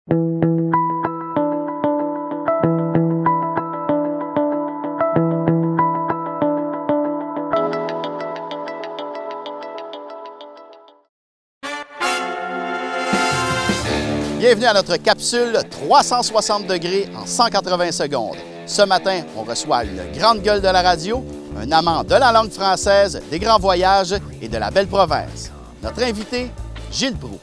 Bienvenue à notre capsule 360 degrés en 180 secondes. Ce matin, on reçoit une grande gueule de la radio, un amant de la langue française, des grands voyages et de la belle province. Notre invité, Gilles Proulx.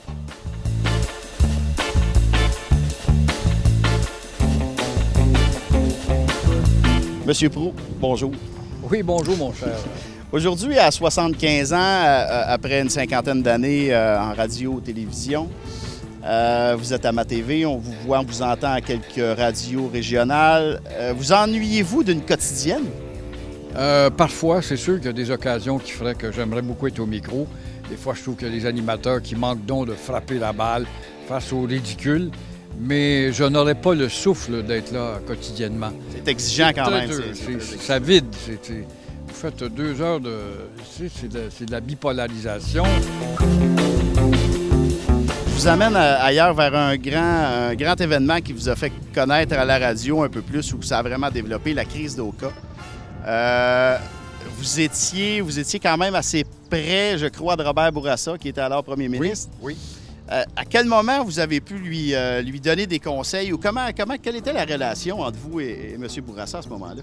Monsieur Proulx, bonjour. Oui, bonjour, mon cher. Aujourd'hui, à 75 ans, après une cinquantaine d'années en radio-télévision, vous êtes à MaTV, on vous voit, on vous entend à quelques radios régionales. Vous ennuyez-vous d'une quotidienne? Parfois, c'est sûr qu'il y a des occasions qui feraient que j'aimerais beaucoup être au micro. Des fois, je trouve qu'il y a des animateurs qui manquent donc de frapper la balle face au ridicule. Mais je n'aurais pas le souffle d'être là quotidiennement. C'est exigeant quand même. Ça vide. Vous faites 2 heures de... C'est de la bipolarisation. Je vous amène ailleurs vers un grand événement qui vous a fait connaître à la radio un peu plus, où ça a vraiment développé, la crise d'Oka. Vous étiez quand même assez près, je crois, de Robert Bourassa, qui était alors premier ministre. Oui. À quel moment vous avez pu lui donner des conseils ou quelle était la relation entre vous et M. Bourassa à ce moment-là?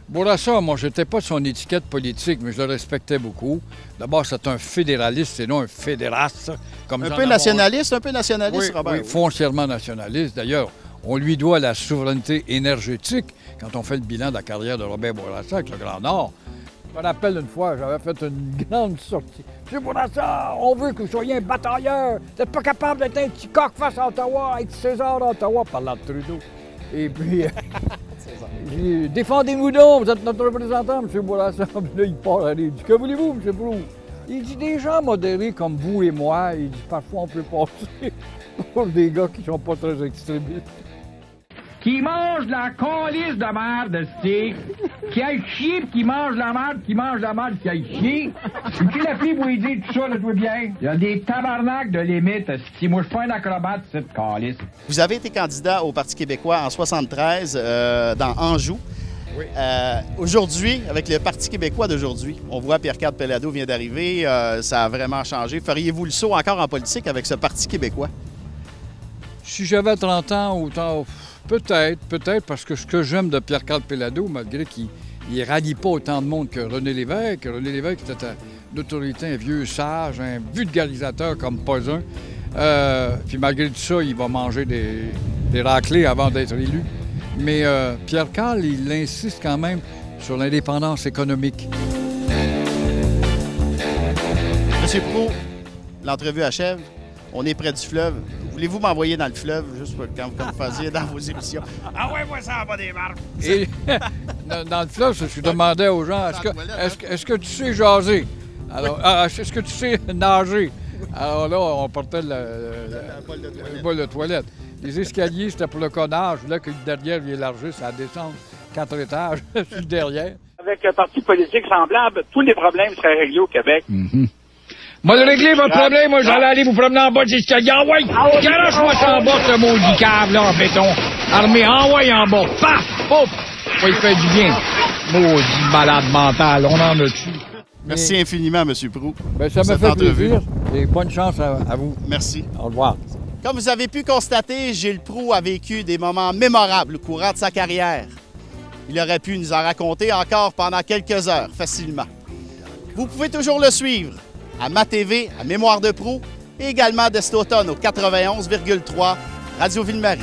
Bourassa, moi, je n'étais pas son étiquette politique, mais je le respectais beaucoup. D'abord, c'est un fédéraliste et non un fédéraste. Comme un peu nationaliste, oui, Robert? Oui, foncièrement nationaliste. D'ailleurs, on lui doit la souveraineté énergétique quand on fait le bilan de la carrière de Robert Bourassa avec le Grand Nord. Je me rappelle une fois, j'avais fait une grande sortie. « Monsieur Bourassa, on veut que vous soyez un batailleur. Vous n'êtes pas capable d'être un petit coq face à Ottawa, avec César d'Ottawa, parlant de Trudeau. » Et puis... Défendez-nous donc, vous êtes notre représentant, M. Bourassa. Là, il part à il dit, que voulez-vous, M. Proulx? Il dit, des gens modérés comme vous et moi, il dit, parfois on peut passer pour des gars qui sont pas très extrémistes. Qui mange de la calice de merde, c'est qui aille chier, pis qui mange la merde, qui mange la merde, qui aille chier. Et puis la fille vous dit tout ça, là, tout bien. Il y a des tabarnaks de limite. Si moi, je suis pas un acrobate, c'est de calice. Vous avez été candidat au Parti québécois en 73 dans Anjou. Oui. Aujourd'hui, avec le Parti québécois d'aujourd'hui, on voit Pierre-Carl Pellado vient d'arriver, ça a vraiment changé. Feriez-vous le saut encore en politique avec ce Parti québécois? Si j'avais 30 ans, autant... Peut-être, parce que ce que j'aime de Pierre-Carl Pellado, malgré qu'il ne rallie pas autant de monde que René Lévesque était une autorité, un vieux sage, un vulgarisateur comme pas un. Puis malgré tout ça, il va manger des raclés avant d'être élu. Mais Pierre-Carl, il insiste quand même sur l'indépendance économique. Monsieur Proulx, l'entrevue achève. On est près du fleuve. Voulez-vous m'envoyer dans le fleuve, juste comme vous faisiez dans vos émissions? Ah ouais, moi, ça va des barbes! Et dans le fleuve, je demandais aux gens, est-ce que tu sais jaser? Alors, est-ce que tu sais nager? Alors là, on portait le bol de toilette. Les escaliers, c'était pour le connard. Je voulais que le derrière lui élargisse à descendre 4 étages sur le derrière. Avec un parti politique semblable, tous les problèmes seraient réglés au Québec. Moi, de régler votre problème, moi, j'allais aller vous promener en bas de l'escalier. Ah ouais! Garoche-moi ça en bas, ce maudit cave, là, en béton. Armé, envoie en bas. Paf! Pouf! Ça il fait du bien. Maudit malade mental, on en a dessus. Merci infiniment, M. Proulx. Bien, ça me fait plaisir. Et bonne chance à vous. Merci. Au revoir. Comme vous avez pu constater, Gilles Proulx a vécu des moments mémorables au courant de sa carrière. Il aurait pu nous en raconter encore pendant quelques heures, facilement. Vous pouvez toujours le suivre à MaTV, à Mémoire de Proulx, et également dès cet automne au 91,3 Radio Ville-Marie.